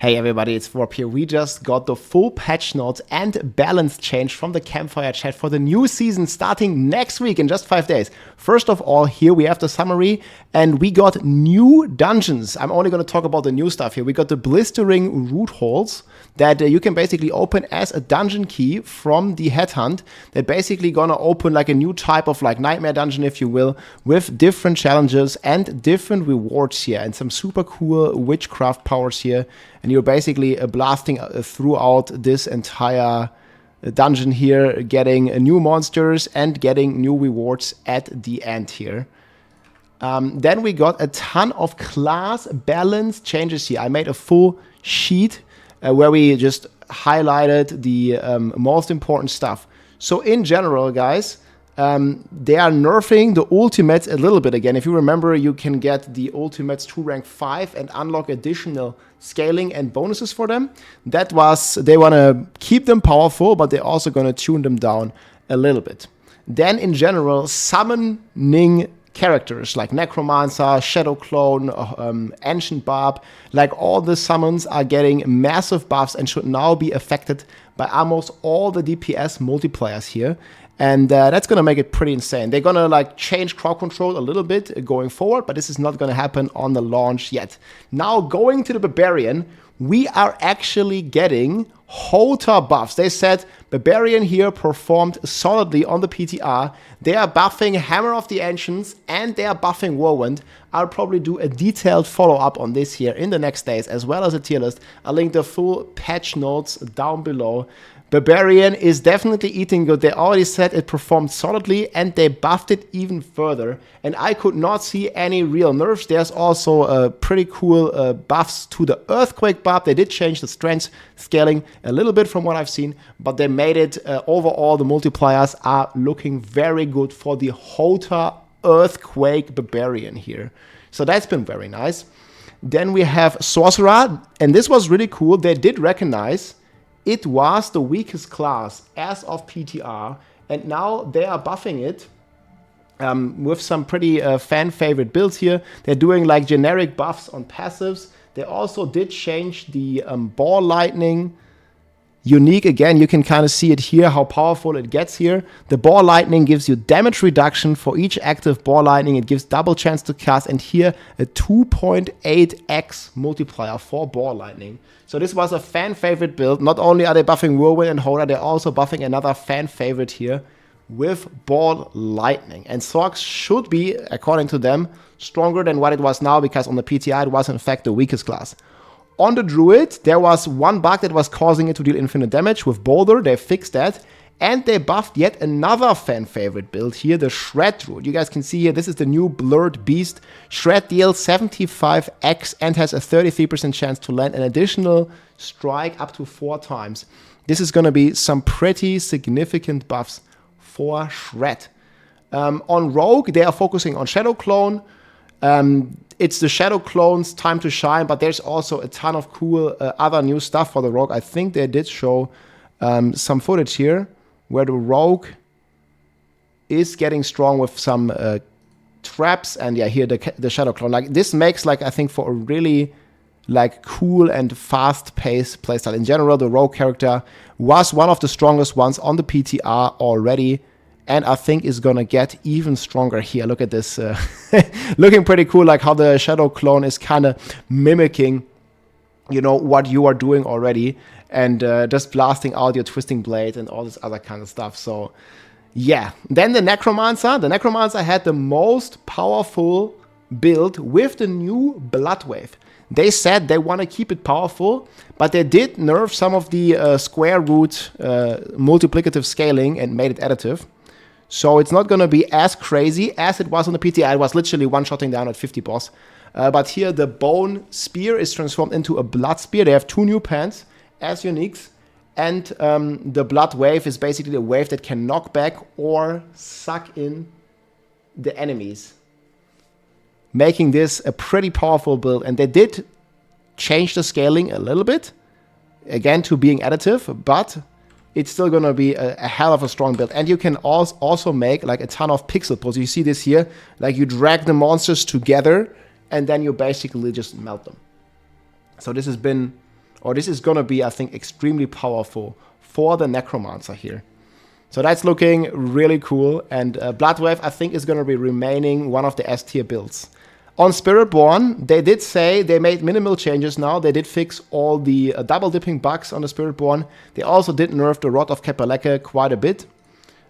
Hey everybody, it's Vorp here. We just got the full patch notes and balance change from the Campfire chat for the new season starting next week in just 5 days. First of all, here we have the summary and we got new dungeons. I'm only going to talk about the new stuff here. We got the blistering root holes that you can basically open as a dungeon key from the headhunt. That basically gonna open like a new type of like nightmare dungeon, if you will, with different challenges and different rewards here and some super cool witchcraft powers here. And you're basically blasting throughout this entire dungeon here, getting new monsters and getting new rewards at the end here. Then we got a ton of class balance changes here. I made a full sheet where we just highlighted the most important stuff. So in general, guys, they are nerfing the ultimates a little bit again. If you remember, you can get the ultimates to rank 5 and unlock additional scaling and bonuses for them. They want to keep them powerful, but they're also going to tune them down a little bit. Then in general, summoning characters like Necromancer, Shadow Clone, Ancient Barb, like all the summons are getting massive buffs and should now be affected by almost all the DPS multipliers here. And that's going to make it pretty insane. They're going to like change crowd control a little bit going forward, but this is not going to happen on the launch yet. Now going to the Barbarian, we are actually getting Hoter buffs. They said Barbarian here performed solidly on the PTR. They are buffing Hammer of the Ancients and they are buffing Whirlwind. I'll probably do a detailed follow-up on this here in the next days, as well as a tier list. I'll link the full patch notes down below. Barbarian is definitely eating good. They already said it performed solidly and they buffed it even further. And I could not see any real nerfs. There's also pretty cool buffs to the Earthquake buff. They did change the strength scaling a little bit from what I've seen, but they made it overall. The multipliers are looking very good for the Hoter Earthquake Barbarian here. So that's been very nice. Then we have Sorcerer, and this was really cool. They did recognize it was the weakest class as of PTR, and now they are buffing it with some pretty fan-favorite builds here. They're doing like generic buffs on passives. They also did change the Ball Lightning unique. Again, you can kind of see it here, how powerful it gets here. The Ball Lightning gives you damage reduction for each active Ball Lightning. It gives double chance to cast, and here a 2.8x multiplier for Ball Lightning. So this was a fan-favorite build. Not only are they buffing Whirlwind and Hoter, they're also buffing another fan-favorite here with Ball Lightning. And Sorks should be, according to them, stronger than what it was now, because on the PTI it was in fact the weakest class. On the Druid, there was one bug that was causing it to deal infinite damage with Boulder. They fixed that. And they buffed yet another fan-favorite build here, the Shred Druid. You guys can see here, this is the new Blurred Beast. Shred deals 75x and has a 33% chance to land an additional strike up to 4 times. This is going to be some pretty significant buffs for Shred. On Rogue, they are focusing on Shadow Clone. It's the Shadow Clone's time to shine, but there's also a ton of cool other new stuff for the Rogue. I think they did show some footage here where the Rogue is getting strong with some traps, and yeah, here the Shadow Clone. Like this makes like I think for a really like cool and fast-paced playstyle. In general, the Rogue character was one of the strongest ones on the PTR already, and I think is gonna get even stronger here. Look at this, looking pretty cool. Like how the Shadow Clone is kind of mimicking, you know, what you are doing already, and just blasting out your Twisting Blade and all this other kind of stuff. So yeah. Then the Necromancer. The Necromancer had the most powerful build with the new Blood Wave. They said they want to keep it powerful, but they did nerf some of the square root multiplicative scaling and made it additive. So it's not going to be as crazy as it was on the PTI. It was literally one-shotting down at 50 boss. But here the Bone Spear is transformed into a Blood Spear. They have 2 new pants as uniques. And the Blood Wave is basically a wave that can knock back or suck in the enemies, making this a pretty powerful build. And they did change the scaling a little bit, again, to being additive, but it's still going to be a hell of a strong build. And you can also make like a ton of pixel pulls. You see this here, like you drag the monsters together and then you basically just melt them. So this has been or this is gonna be, I think, extremely powerful for the Necromancer here. So that's looking really cool, and Bloodwave, I think, is gonna be remaining one of the S tier builds. On Spiritborn, they did say they made minimal changes now. They did fix all the double dipping bugs on the Spiritborn. They also did nerf the Rod of Kepaleke quite a bit.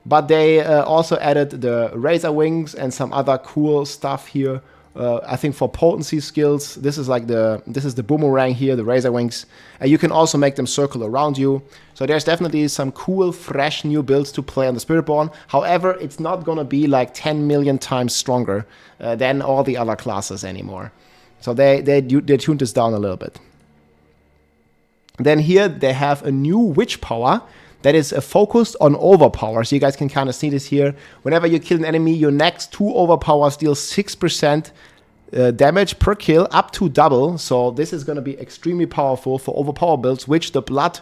But they also added the Razor Wings and some other cool stuff here. I think for potency skills, this is the boomerang here, the Razor Wings. You can also make them circle around you. So there's definitely some cool, fresh new builds to play on the Spiritborn. However, it's not gonna be like 10 million times stronger than all the other classes anymore. So they tuned this down a little bit. Then here they have a new witch power that is focused on overpower. So you guys can kind of see this here. Whenever you kill an enemy, your next 2 overpowers deal 6% damage per kill, up to double. So this is going to be extremely powerful for overpower builds, which the Blood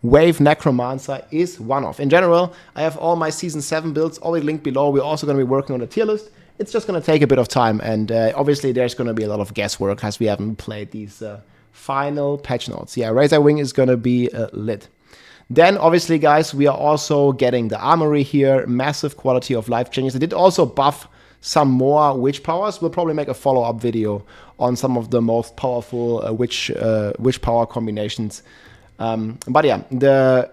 Wave Necromancer is one of. In general, I have all my Season 7 builds already linked below. We're also going to be working on a tier list. It's just going to take a bit of time, and obviously there's going to be a lot of guesswork as we haven't played these final patch notes. Yeah, Razor Wing is going to be lit. Then, obviously, guys, we are also getting the armory here. Massive quality of life changes. They did also buff some more witch powers. We'll probably make a follow-up video on some of the most powerful witch power combinations. But yeah, the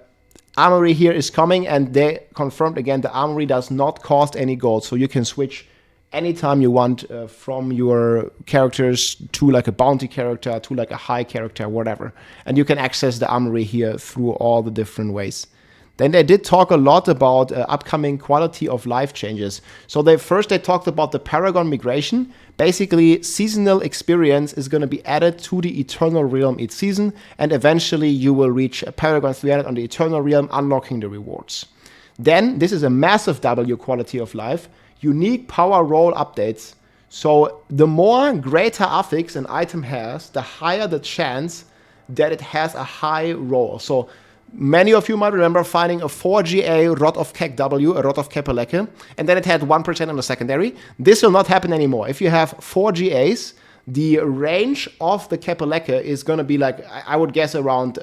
armory here is coming, and they confirmed again the armory does not cost any gold. So you can switch anytime you want from your characters to like a bounty character, to like a high character, whatever. And you can access the armory here through all the different ways. Then they did talk a lot about upcoming quality of life changes. So they talked about the Paragon migration. Basically, seasonal experience is going to be added to the Eternal Realm each season, and eventually you will reach Paragon 300 on the Eternal Realm, unlocking the rewards. Then, this is a massive W quality of life. Unique power roll updates. So the more greater affix an item has, the higher the chance that it has a high roll. So many of you might remember finding a 4GA Rod of Kek W, a Rod of Kepaleke, and then it had 1% on the secondary. This will not happen anymore. If you have 4 GAs, the range of the Kepaleke is going to be like, I would guess, around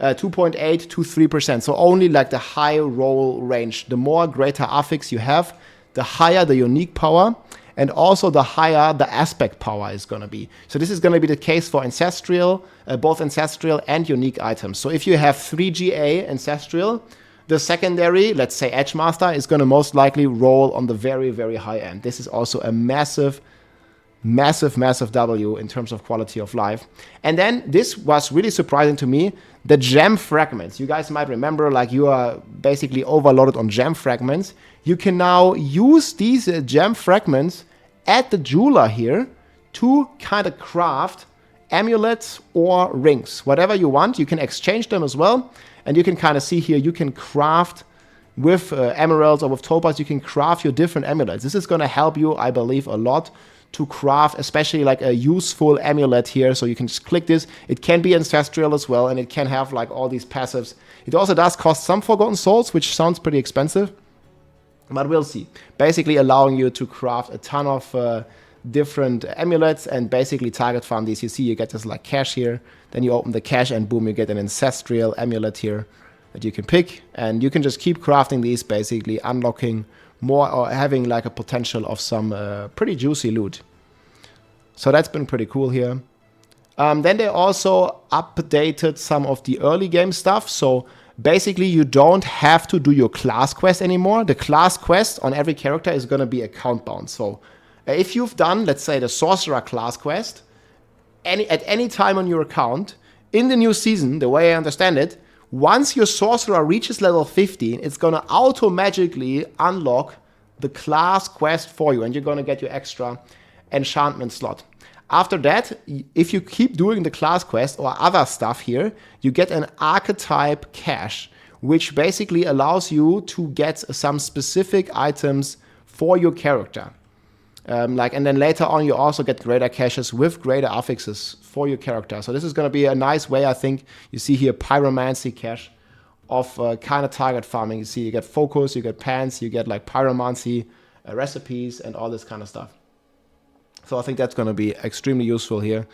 2.8 to 3%. So only like the high roll range. The more greater affix you have, the higher the unique power, and also the higher the aspect power is going to be. So this is going to be the case for Ancestral, both Ancestral and unique items. So if you have 3GA Ancestral, the secondary, let's say Edgemaster, is going to most likely roll on the very, very high end. This is also a massive W in terms of quality of life. And then this was really surprising to me, the gem fragments. You guys might remember, like, you are basically overloaded on gem fragments. You can now use these gem fragments at the jeweler here to kind of craft amulets or rings, whatever you want. You can exchange them as well, and you can kind of see here, you can craft with emeralds or with topaz, you can craft your different amulets. This is going to help you, I believe, a lot to craft, especially like a useful amulet here. So you can just click this. It can be ancestral as well, and it can have like all these passives. It also does cost some Forgotten Souls, which sounds pretty expensive, but we'll see. Basically allowing you to craft a ton of different amulets and basically target farm these. You see, you get this like cache here, then you open the cache and boom, you get an ancestral amulet here that you can pick, and you can just keep crafting these, basically unlocking more or having like a potential of some pretty juicy loot. So that's been pretty cool here. Then they also updated some of the early game stuff. So basically you don't have to do your class quest anymore. The class quest on every character is going to be account bound. So if you've done, let's say, the Sorcerer class quest at any time on your account, in the new season, the way I understand it, once your Sorcerer reaches level 15, it's going to automatically unlock the class quest for you, and you're going to get your extra enchantment slot. After that, if you keep doing the class quest or other stuff here, you get an archetype cache, which basically allows you to get some specific items for your character. And then later on, you also get greater caches with greater affixes for your character. So this is going to be a nice way, I think. You see here Pyromancy cache of kind of target farming. You see, you get focus, you get pants, you get like Pyromancy recipes and all this kind of stuff. So I think that's going to be extremely useful here,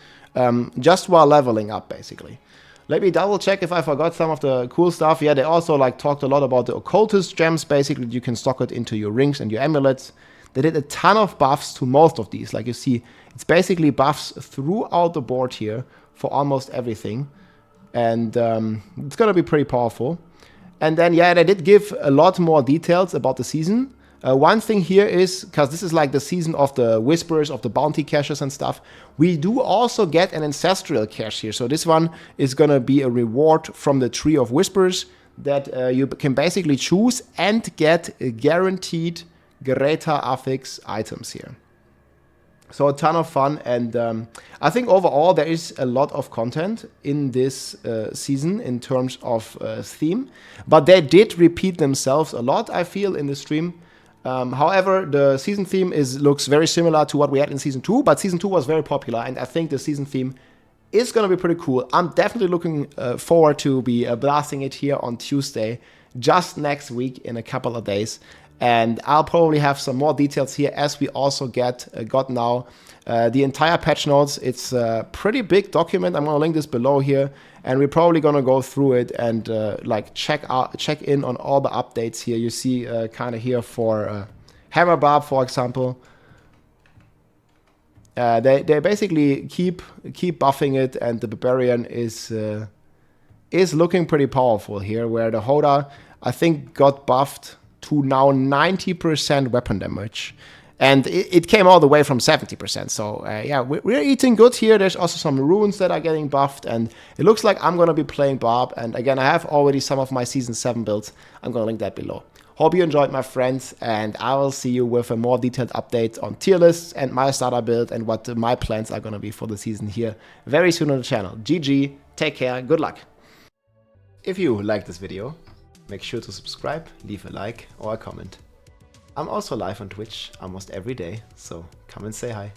just while leveling up, basically. Let me double check if I forgot some of the cool stuff. Yeah, they also like talked a lot about the Occultist Gems. Basically, you can stock it into your rings and your amulets. They did a ton of buffs to most of these. Like you see, it's basically buffs throughout the board here for almost everything. And it's going to be pretty powerful. And then, yeah, they did give a lot more details about the season. One thing here is, because this is like the season of the Whisperers, of the bounty caches and stuff, we do also get an Ancestral cache here. So this one is going to be a reward from the Tree of Whispers that you can basically choose and get guaranteed Greta Affix items here. So a ton of fun, and I think overall there is a lot of content in this season in terms of theme, but they did repeat themselves a lot, I feel, in the stream. However, the season theme looks very similar to what we had in Season 2, but Season 2 was very popular, and I think the season theme is going to be pretty cool. I'm definitely looking forward to be blasting it here on Tuesday, just next week in a couple of days. And I'll probably have some more details here as we also got now the entire patch notes. It's a pretty big document. I'm going to link this below here, and we're probably going to go through it and like check in on all the updates here. You see kind of here for Hammer Barb, for example. They basically keep buffing it, and the Barbarian is looking pretty powerful here, where the Hoda, I think, got buffed to now 90% weapon damage. And it came all the way from 70%. So yeah, we're eating good here. There's also some runes that are getting buffed. And it looks like I'm going to be playing Barb. And again, I have already some of my Season 7 builds. I'm going to link that below. Hope you enjoyed, my friends. And I will see you with a more detailed update on tier lists and my starter build and what my plans are going to be for the season here very soon on the channel. GG, take care, good luck. If you liked this video, make sure to subscribe, leave a like or a comment. I'm also live on Twitch almost every day, so come and say hi.